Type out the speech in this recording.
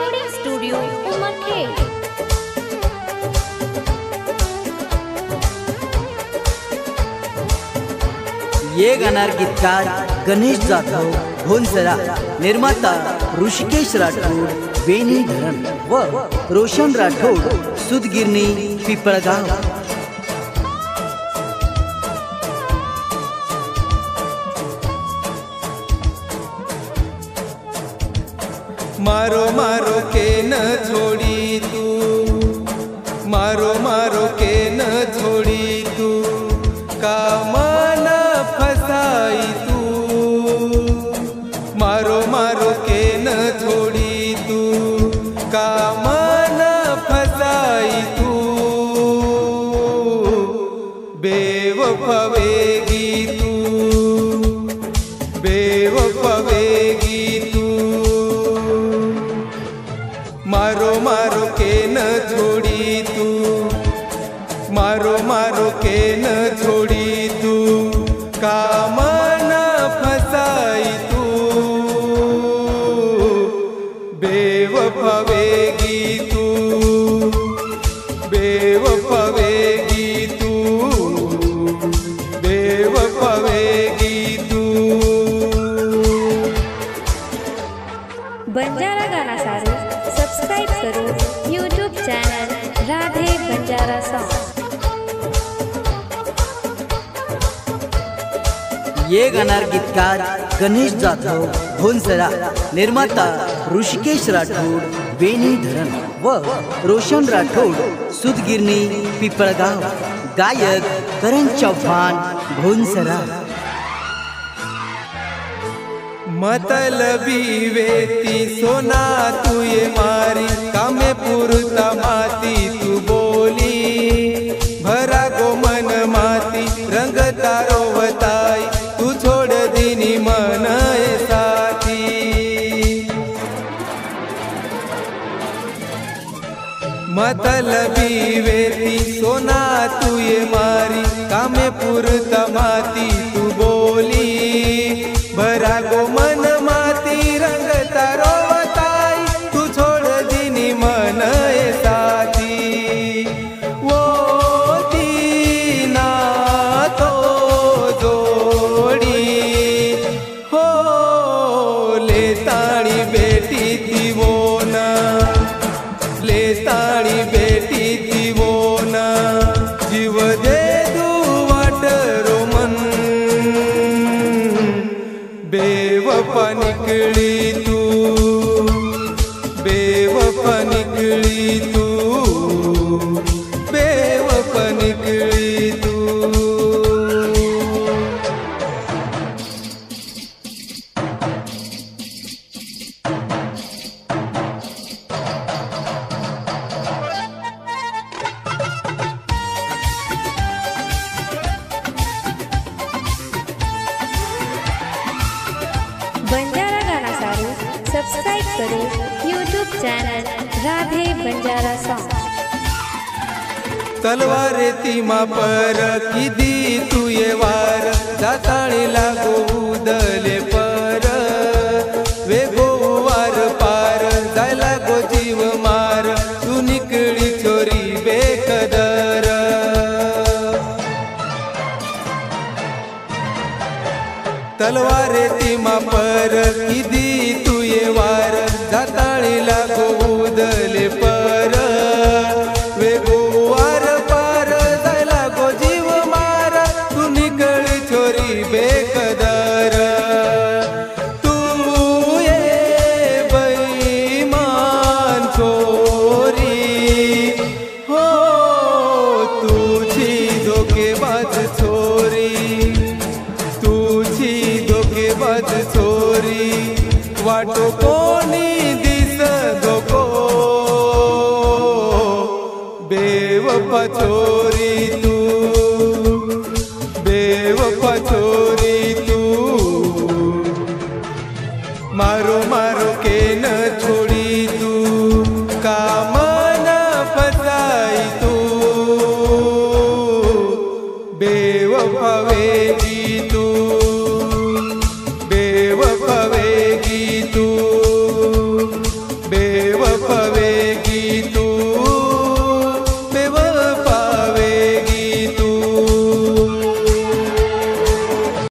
Recording studio Umarkhed. ये गाणार गीतकार गणेश जाधव भोनसरा, निर्माता ऋषिकेश राठोड वेणी धरण व रोशन राठोड सुदगिरणी पिपळगाव। मारो मारो के न छोड़ी तू, मारो मारो के न छोड़ी तू, का मन फसाई तू। मारो मारो के न छोड़ी तू, का मन फसाई तू। बेवफावेगी तू, बेवफावेगी तू। मारो मारो के न छोड़ी तू, मारो मारो के न छोड़ी तू, का मन फसाई तू। बेवफावेगी तू, बेवफावेगी तू, बेवफावेगी तू। बंजारा गाना सारू सब्सक्राइब करो YouTube channel Radhe Banjara song. ये गाणार गीतकार गणेश जाधव भोनसरा, निर्माता ऋषिकेश राठोड वेणी धरण व रोशन राठोड सुदगिरणी पिपळगाव। गायक करण चौहान भोनसरा। मतलबी वेती सोना तू ये मारी, कामे पुरता माती तू बोली। भरा गो मन माती रंग तारो वताई, तू छोड़ दीनी मन ए साथी। मतलबी वेती सोना तू ये मारी, कामे पुरता माती तू बोली। भरा गो मन माती रंग तारो वताई, तू छोड़ दीनी मन ए साथी। वो दीना तो जोड़ी हो, ले ताड़ी बेटी थी वो ना, ले ताड़ी बेटी थी वो ना। जीव दे दू वाटरो मन, बेवफा निकली तू, बेवफा निकली तू, बेवफा निकली तू। बंजारा गाना सारू सब्सक्राइब करो YouTube channel Radhe Banjara song. तलवारे तीमा पर किदी तू ये वार, जाताळी लागो उदले पर। वेगो वार पार जायला गो जीव मार, तू निकळी छोरी बेकदर। तलवारे तीमा पर किदी तू ये वार, जाताळी लागो उदले पर। वेगो वार पार जायला गो जीव मार, तू निकळी छोरी बेकदर। तू ये बैमान छोरी हो, तुझी धोकेबाज छोरी, तुझी धोकेबाज छोरी। वाटो कोणी दिस धोको, बेवफा छोरी तू, बेवफा छोरी तू। मारो मारो के न छोड़ी तू, का मन फसाई तू। बेवफा वेगी